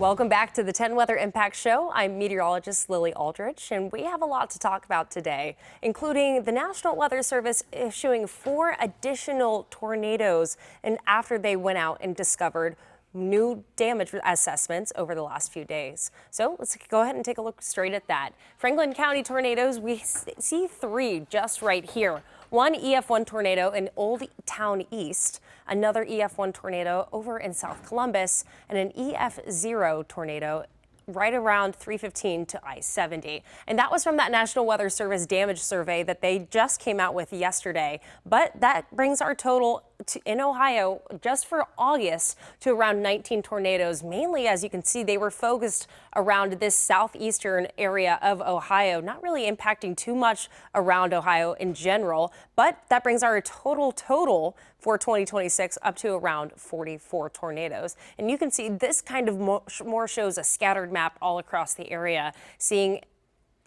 Welcome back to the 10 Weather Impact Show. I'm meteorologist Lily Aldrich, and we have a lot to talk about today, including the National Weather Service issuing 4 additional tornadoes and after they went out and discovered new damage assessments over the last few days. So let's go ahead and take a look straight at that. Franklin County tornadoes, we see 3 just right here. One EF1 tornado in Old Town East, another EF1 tornado over in South Columbus, and an EF0 tornado right around 315 to I-70. And that was from that National Weather Service damage survey that they just came out with yesterday. But that brings our total in Ohio just for August to around 19 tornadoes. Mainly, as you can see, they were focused around this southeastern area of Ohio, not really impacting too much around Ohio in general. But that brings our total for 2026 up to around 44 tornadoes. And you can see this kind of more shows a scattered map all across the area, seeing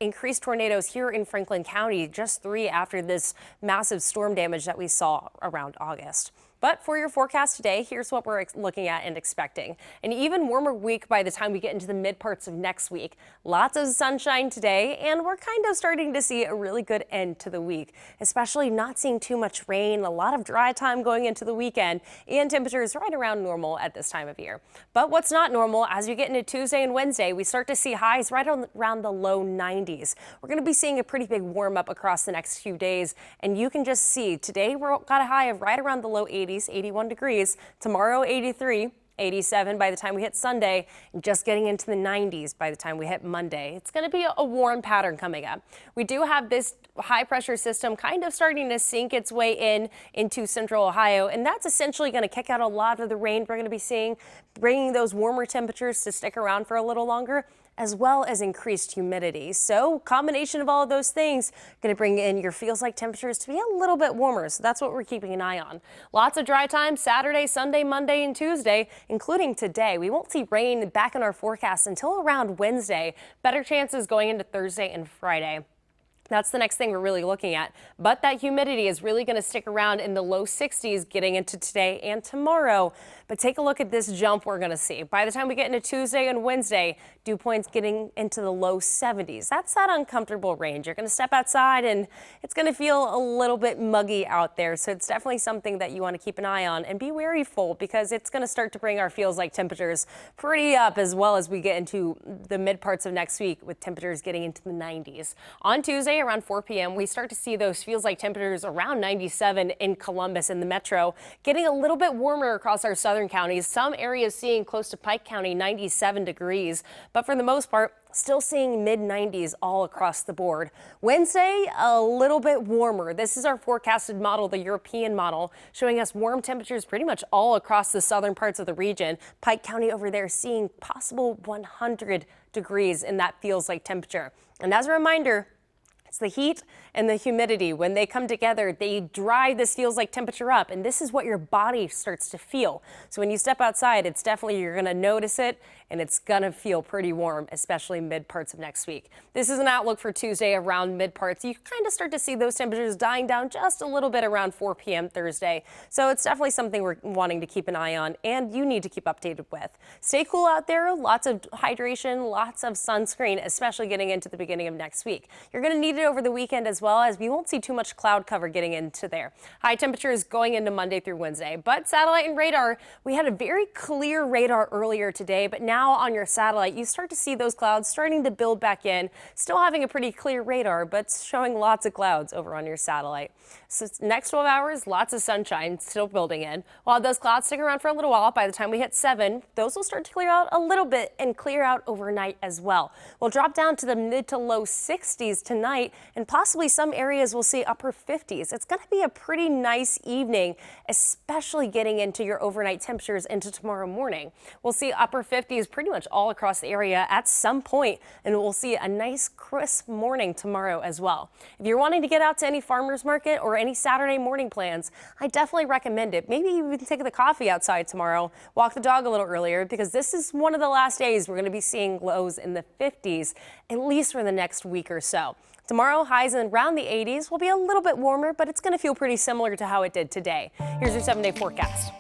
increased tornadoes here in Franklin County, just 3 after this massive storm damage that we saw around August. But for your forecast today, here's what we're looking at and expecting. An even warmer week by the time we get into the mid parts of next week. Lots of sunshine today, and we're kind of starting to see a really good end to the week, especially not seeing too much rain, a lot of dry time going into the weekend, and temperatures right around normal at this time of year. But what's not normal, as we get into Tuesday and Wednesday, we start to see highs right around the low 90s. We're going to be seeing a pretty big warm up across the next few days, and you can just see today we've got a high of right around the low 80s. 81 degrees. Tomorrow, 83, 87 by the time we hit Sunday, and just getting into the 90s by the time we hit Monday. It's going to be a warm pattern coming up. We do have this high pressure system kind of starting to sink its way into central Ohio, and that's essentially going to kick out a lot of the rain we're going to be seeing, bringing those warmer temperatures to stick around for a little longer, as well as increased humidity. So combination of all of those things going to bring in your feels like temperatures to be a little bit warmer. So that's what we're keeping an eye on. Lots of dry time Saturday, Sunday, Monday, and Tuesday, including today. We won't see rain back in our forecast until around Wednesday. Better chances going into Thursday and Friday. That's the next thing we're really looking at. But that humidity is really going to stick around in the low 60s getting into today and tomorrow. But take a look at this jump we're going to see. By the time we get into Tuesday and Wednesday, dew points getting into the low 70s. That's that uncomfortable range. You're going to step outside and it's going to feel a little bit muggy out there. So it's definitely something that you want to keep an eye on and be wary for, because it's going to start to bring our feels like temperatures pretty up as well as we get into the mid parts of next week, with temperatures getting into the 90s. On Tuesday around 4 p.m. we start to see those feels like temperatures around 97 in Columbus in the metro, getting a little bit warmer across our southern counties. Some areas seeing close to Pike County 97 degrees, but for the most part still seeing mid 90s all across the board. Wednesday, a little bit warmer. This is our forecasted model, the European model, showing us warm temperatures pretty much all across the southern parts of the region. Pike County over there seeing possible 100 degrees in that feels like temperature. And as a reminder, it's the heat and the humidity. When they come together, they drive this feels like temperature up, and this is what your body starts to feel. So when you step outside, it's definitely, you're going to notice it, and it's going to feel pretty warm, especially mid parts of next week. This is an outlook for Tuesday around mid parts. You kind of start to see those temperatures dying down just a little bit around 4 p.m. Thursday. So it's definitely something we're wanting to keep an eye on, and you need to keep updated with. Stay cool out there. Lots of hydration, lots of sunscreen, especially getting into the beginning of next week. You're going to need it over the weekend as well, as we won't see too much cloud cover getting into there. High temperatures going into Monday through Wednesday. But satellite and radar, we had a very clear radar earlier today, but now on your satellite, you start to see those clouds starting to build back in. Still having a pretty clear radar, but showing lots of clouds over on your satellite. So next 12 hours, lots of sunshine still building in. While those clouds stick around for a little while, by the time we hit 7, those will start to clear out a little bit and clear out overnight as well. We'll drop down to the mid to low 60s tonight, and possibly some areas will see upper 50s. It's going to be a pretty nice evening, especially getting into your overnight temperatures into tomorrow morning. We'll see upper 50s pretty much all across the area at some point, and we'll see a nice crisp morning tomorrow as well. If you're wanting to get out to any farmers market or any Saturday morning plans, I definitely recommend it. Maybe you can take the coffee outside tomorrow, walk the dog a little earlier, because this is one of the last days we're going to be seeing lows in the 50s, at least for the next week or so. Tomorrow, highs around the 80s, will be a little bit warmer, but it's going to feel pretty similar to how it did today. Here's your 7-day forecast.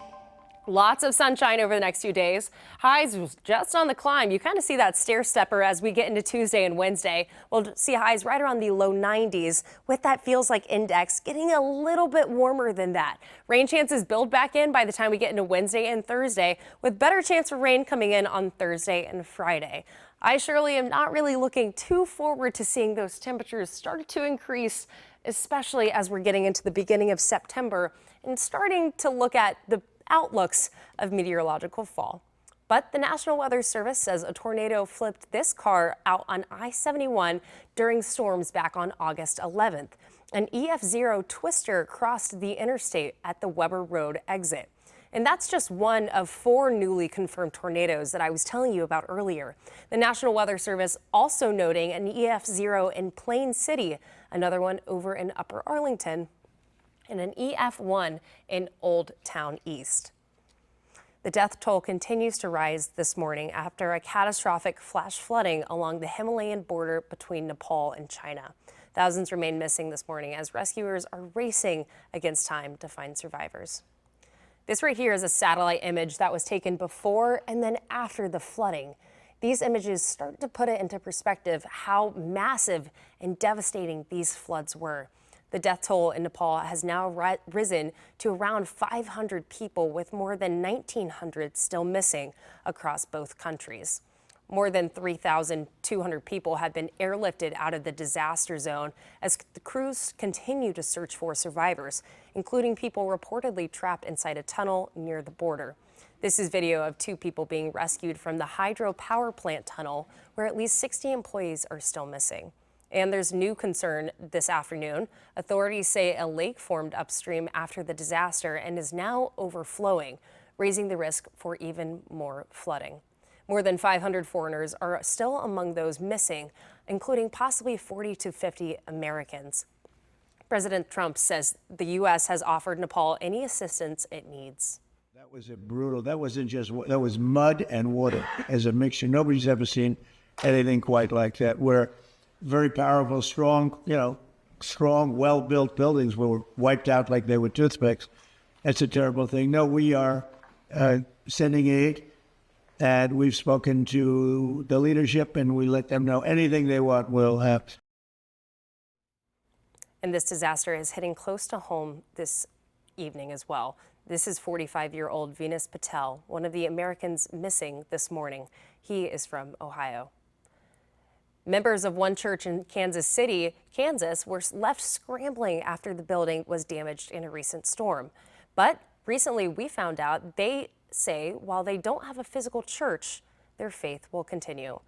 Lots of sunshine over the next few days. Highs just on the climb. You kind of see that stair stepper as we get into Tuesday and Wednesday. We'll see highs right around the low 90s with that feels like index getting a little bit warmer than that. Rain chances build back in by the time we get into Wednesday and Thursday, with better chance for rain coming in on Thursday and Friday. I surely am not really looking too forward to seeing those temperatures start to increase, especially as we're getting into the beginning of September and starting to look at the outlooks of meteorological fall. But the National Weather Service says a tornado flipped this car out on I-71 during storms back on August 11th. An EF0 twister crossed the interstate at the Weber Road exit. And that's just one of 4 newly confirmed tornadoes that I was telling you about earlier. The National Weather Service also noting an EF0 in Plain City, another one over in Upper Arlington, and an EF1 in Old Town East. The death toll continues to rise this morning after a catastrophic flash flooding along the Himalayan border between Nepal and China. Thousands remain missing this morning as rescuers are racing against time to find survivors. This right here is a satellite image that was taken before and then after the flooding. These images start to put it into perspective how massive and devastating these floods were. The death toll in Nepal has now risen to around 500 people, with more than 1,900 still missing across both countries. More than 3,200 people have been airlifted out of the disaster zone as the crews continue to search for survivors, including people reportedly trapped inside a tunnel near the border. This is video of 2 people being rescued from the hydropower plant tunnel, where at least 60 employees are still missing. And there's new concern this afternoon. Authorities say a lake formed upstream after the disaster and is now overflowing, raising the risk for even more flooding. More than 500 foreigners are still among those missing, including possibly 40 to 50 Americans. President Trump says the U.S. has offered Nepal any assistance it needs. That was that wasn't just, that was mud and water as a mixture. Nobody's ever seen anything quite like that, where very powerful, strong, strong, well-built buildings were wiped out like they were toothpicks. That's a terrible thing. No, we are sending aid, and we've spoken to the leadership, and we let them know anything they want will happen. And this disaster is hitting close to home this evening as well. This is 45-year-old Venus Patel, one of the Americans missing this morning. He is from Ohio. Members of one church in Kansas City, Kansas, were left scrambling after the building was damaged in a recent storm. But recently we found out they say while they don't have a physical church, their faith will continue.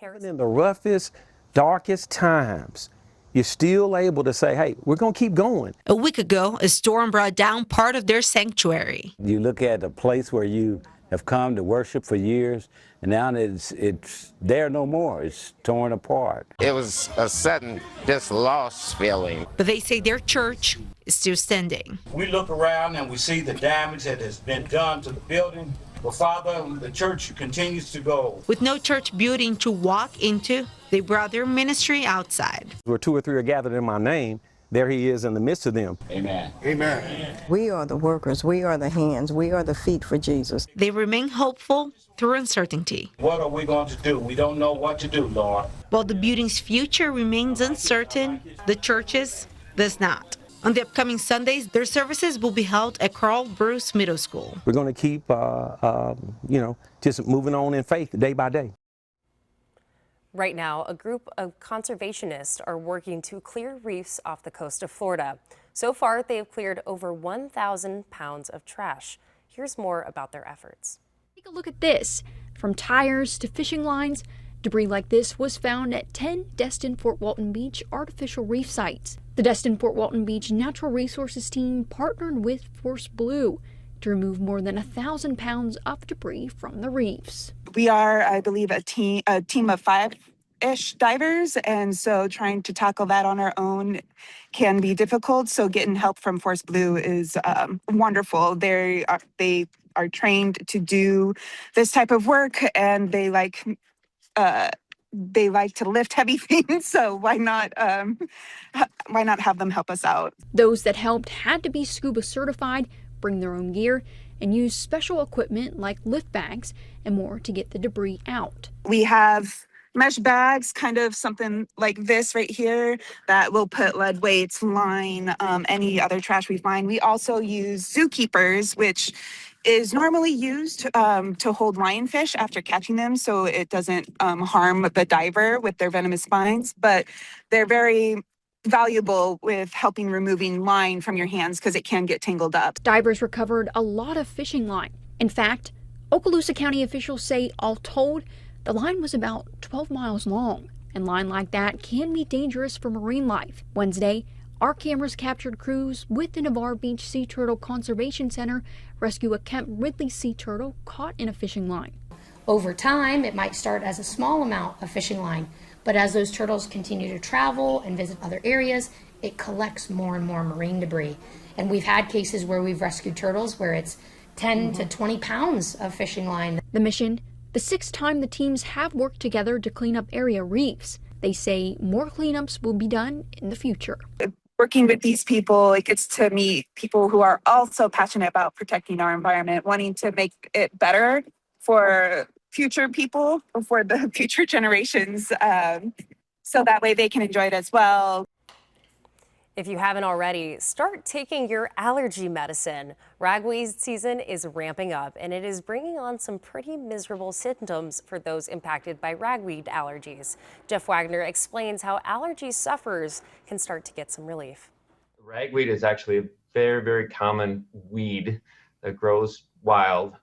In the roughest, darkest times, you're still able to say, hey, we're going to keep going. A week ago, a storm brought down part of their sanctuary. You look at a place where you have come to worship for years, and now it's there no more. It's torn apart. It was a sudden, just lost feeling. But they say their church is still standing. We look around and we see the damage that has been done to the building. But Father, the church continues to go. With no church building to walk into, they brought their ministry outside. Where 2 or 3 are gathered in my name, there he is in the midst of them. Amen. Amen. We are the workers. We are the hands. We are the feet for Jesus. They remain hopeful through uncertainty. What are we going to do? We don't know what to do, Lord. While the building's future remains uncertain, the church's does not. On the upcoming Sundays, their services will be held at Carl Bruce Middle School. We're going to keep, just moving on in faith day by day. Right now, a group of conservationists are working to clear reefs off the coast of Florida. So far, they have cleared over 1,000 pounds of trash. Here's more about their efforts. Take a look at this. From tires to fishing lines, debris like this was found at 10 Destin Fort Walton Beach artificial reef sites. The Destin Fort Walton Beach Natural Resources team partnered with Force Blue to remove more than 1,000 pounds of debris from the reefs. We are, I believe, a team of 5-ish divers, and so trying to tackle that on our own can be difficult. So getting help from Force Blue is wonderful. They are trained to do this type of work, and they like to lift heavy things. So why not have them help us out? Those that helped had to be scuba certified, bring their own gear, and use special equipment like lift bags and more to get the debris out. We have mesh bags, kind of something like this right here, that will put lead weights, line, any other trash we find. We also use zookeepers, which is normally used to hold lionfish after catching them, so it doesn't harm the diver with their venomous spines. But they're very valuable with helping removing line from your hands because it can get tangled up. Divers recovered a lot of fishing line. In fact, Okaloosa County officials say all told, the line was about 12 miles long, and line like that can be dangerous for marine life. Wednesday, our cameras captured crews with the Navarre Beach Sea Turtle Conservation Center rescue a Kemp Ridley sea turtle caught in a fishing line. Over time, it might start as a small amount of fishing line, but as those turtles continue to travel and visit other areas, it collects more and more marine debris. And we've had cases where we've rescued turtles where it's 10 to 20 pounds of fishing line. The mission, the sixth time the teams have worked together to clean up area reefs. They say more cleanups will be done in the future. Working with these people, it gets to meet people who are also passionate about protecting our environment, wanting to make it better for future people, for the future generations, so that way they can enjoy it as well. If you haven't already, start taking your allergy medicine. Ragweed season is ramping up, and it is bringing on some pretty miserable symptoms for those impacted by ragweed allergies. Jeff Wagner explains how allergy sufferers can start to get some relief. Ragweed is actually a very, very common weed that grows wild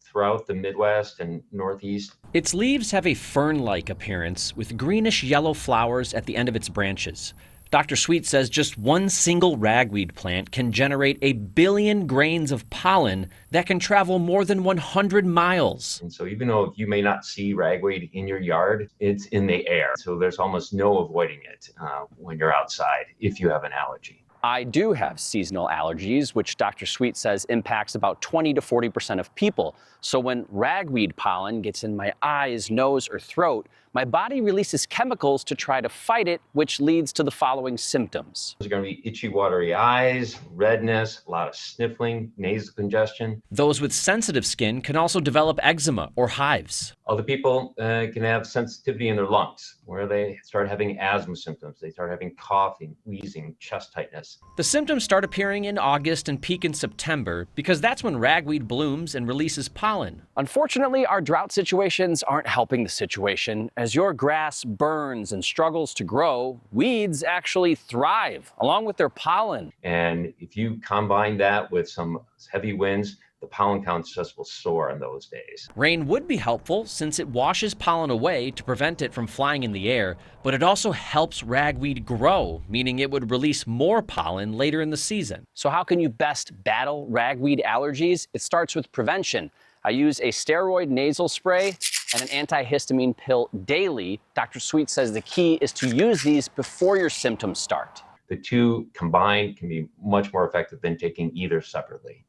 throughout the Midwest and Northeast. Its leaves have a fern-like appearance with greenish yellow flowers at the end of its branches. Dr. Sweet says just one single ragweed plant can generate 1 billion grains of pollen that can travel more than 100 miles. And so even though you may not see ragweed in your yard, it's in the air. So there's almost no avoiding it when you're outside if you have an allergy. I do have seasonal allergies, which Dr. Sweet says impacts about 20 to 40% of people. So when ragweed pollen gets in my eyes, nose, or throat, my body releases chemicals to try to fight it, which leads to the following symptoms. There's going to be itchy, watery eyes, redness, a lot of sniffling, nasal congestion. Those with sensitive skin can also develop eczema or hives. Other people can have sensitivity in their lungs, where they start having asthma symptoms. They start having coughing, wheezing, chest tightness. The symptoms start appearing in August and peak in September because that's when ragweed blooms and releases pollen. Unfortunately, our drought situations aren't helping the situation. As your grass burns and struggles to grow, weeds actually thrive along with their pollen. And if you combine that with some heavy winds, the pollen counts just will soar in those days. Rain would be helpful since it washes pollen away to prevent it from flying in the air, but it also helps ragweed grow, meaning it would release more pollen later in the season. So how can you best battle ragweed allergies? It starts with prevention. I use a steroid nasal spray and an antihistamine pill daily. Dr. Sweet says the key is to use these before your symptoms start. The two combined can be much more effective than taking either separately.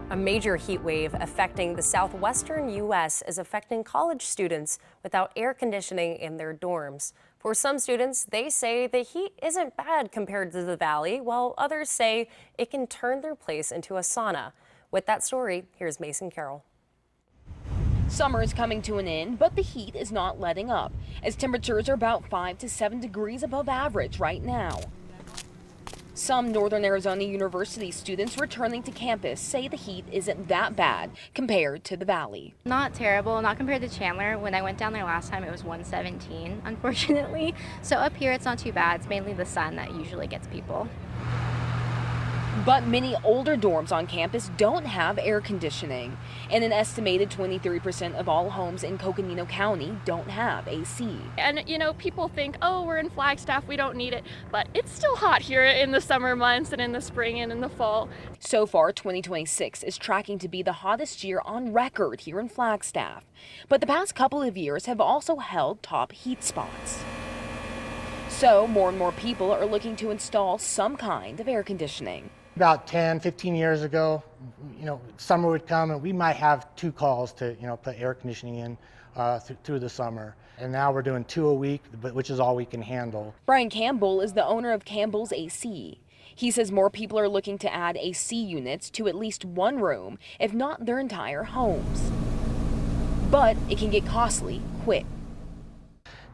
A major heat wave affecting the southwestern U.S. is affecting college students without air conditioning in their dorms. For some students, they say the heat isn't bad compared to the valley, while others say it can turn their place into a sauna. With that story, here's Mason Carroll. Summer is coming to an end, but the heat is not letting up, as temperatures are about 5 to 7 degrees above average right now. Some Northern Arizona University students returning to campus say the heat isn't that bad compared to the valley. Not terrible, not compared to Chandler. When I went down there last time, it was 117, unfortunately. So up here, it's not too bad. It's mainly the sun that usually gets people. But many older dorms on campus don't have air conditioning, and an estimated 23% of all homes in Coconino County don't have AC. And you know, people think, oh, we're in Flagstaff, we don't need it, but it's still hot here in the summer months and in the spring and in the fall. So far, 2026 is tracking to be the hottest year on record here in Flagstaff, but the past couple of years have also held top heat spots. So more and more people are looking to install some kind of air conditioning. About 10, 15 years ago, summer would come and we might have 2 calls to, put air conditioning in through the summer. And now we're doing 2 a week, which is all we can handle. Brian Campbell is the owner of Campbell's AC. He says more people are looking to add AC units to at least one room, if not their entire homes. But it can get costly quick.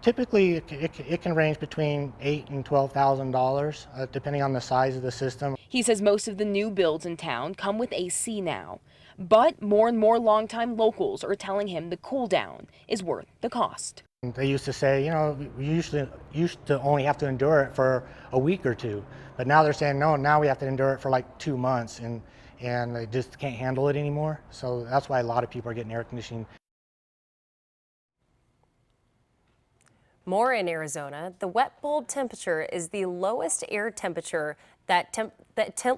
Typically, it can range between $8,000 and $12,000, depending on the size of the system. He says most of the new builds in town come with AC now, but more and more longtime locals are telling him the cool down is worth the cost. They used to say, you know, we used to only have to endure it for a week or two, but now they're saying, no, now we have to endure it for like 2 months, and they just can't handle it anymore. So that's why a lot of people are getting air conditioning. More in Arizona, the wet bulb temperature is the lowest air temperature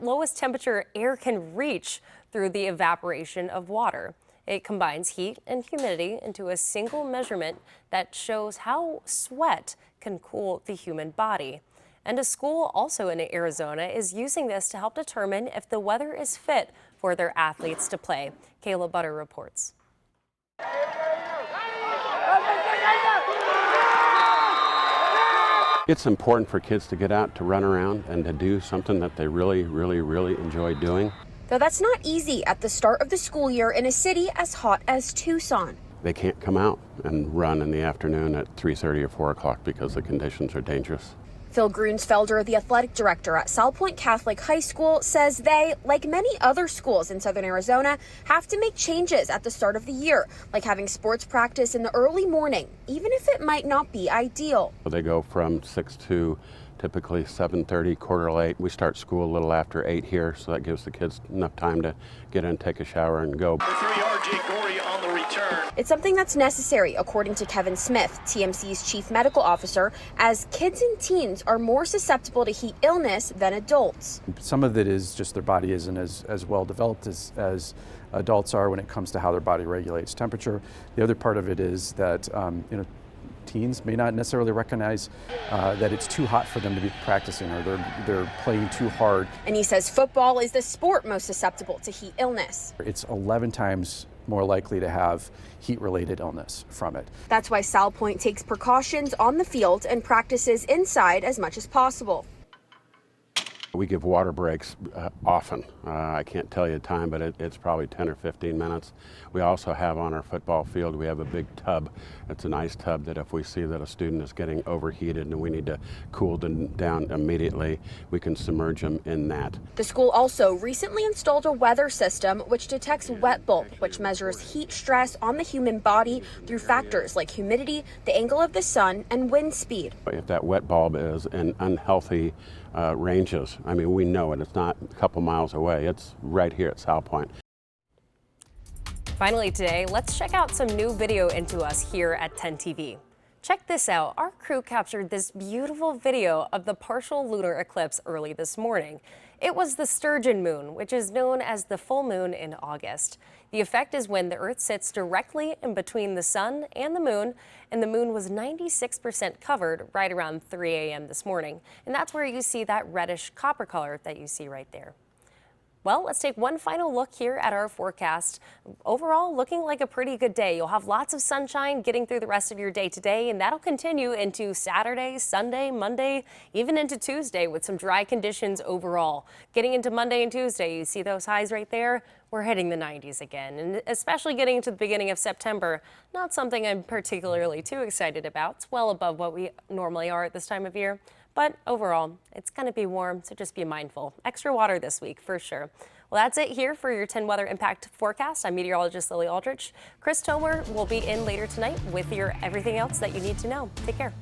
lowest temperature air can reach through the evaporation of water. It combines heat and humidity into a single measurement that shows how sweat can cool the human body. And a school also in Arizona is using this to help determine if the weather is fit for their athletes to play. Kayla Butter reports. It's important for kids to get out, to run around, and to do something that they really, really, really enjoy doing. Though that's not easy at the start of the school year in a city as hot as Tucson. They can't come out and run in the afternoon at 3:30 or 4 o'clock because the conditions are dangerous. Phil Grunsfelder, the athletic director at South Point Catholic High School, says they, like many other schools in southern Arizona, have to make changes at the start of the year, like having sports practice in the early morning, even if it might not be ideal. They go from 6 to typically 7:30, 7:45. We start school a little after 8 here, so that gives the kids enough time to get in, take a shower, and go. On the return. It's something that's necessary, according to Kevin Smith, TMC's chief medical officer, as kids and teens are more susceptible to heat illness than adults. Some of it is just their body isn't as well developed as adults are when it comes to how their body regulates temperature. The other part of it is that teens may not necessarily recognize that it's too hot for them to be practicing, or they're playing too hard. And he says football is the sport most susceptible to heat illness. It's 11 times more likely to have heat-related illness from it. That's why Sal Point takes precautions on the field and practices inside as much as possible. We give water breaks often. I can't tell you the time, but it's probably 10 or 15 minutes. We also have on our football field, we have a big tub. It's a nice tub that if we see that a student is getting overheated and we need to cool them down immediately, we can submerge them in that. The school also recently installed a weather system which detects wet bulb, which measures heat stress on the human body through factors like humidity, the angle of the sun, and wind speed. If that wet bulb is in unhealthy ranges, I mean, we know it. It's not a couple miles away. It's right here at South Point. Finally today, let's check out some new video into us here at 10 TV. Check this out. Our crew captured this beautiful video of the partial lunar eclipse early this morning. It was the sturgeon moon, which is known as the full moon in August. The effect is when the Earth sits directly in between the sun and the moon was 96% covered right around 3 a.m. this morning. And that's where you see that reddish copper color that you see right there. Well, let's take one final look here at our forecast. Overall, looking like a pretty good day. You'll have lots of sunshine getting through the rest of your day today, and that'll continue into Saturday, Sunday, Monday, even into Tuesday with some dry conditions overall. Getting into Monday and Tuesday, you see those highs right there? We're hitting the 90s again, and especially getting into the beginning of September, not something I'm particularly too excited about. It's well above what we normally are at this time of year. But overall, it's going to be warm, so just be mindful. Extra water this week, for sure. Well, that's it here for your 10 weather impact forecast. I'm meteorologist Lily Aldrich. Chris Tomer will be in later tonight with your everything else that you need to know. Take care.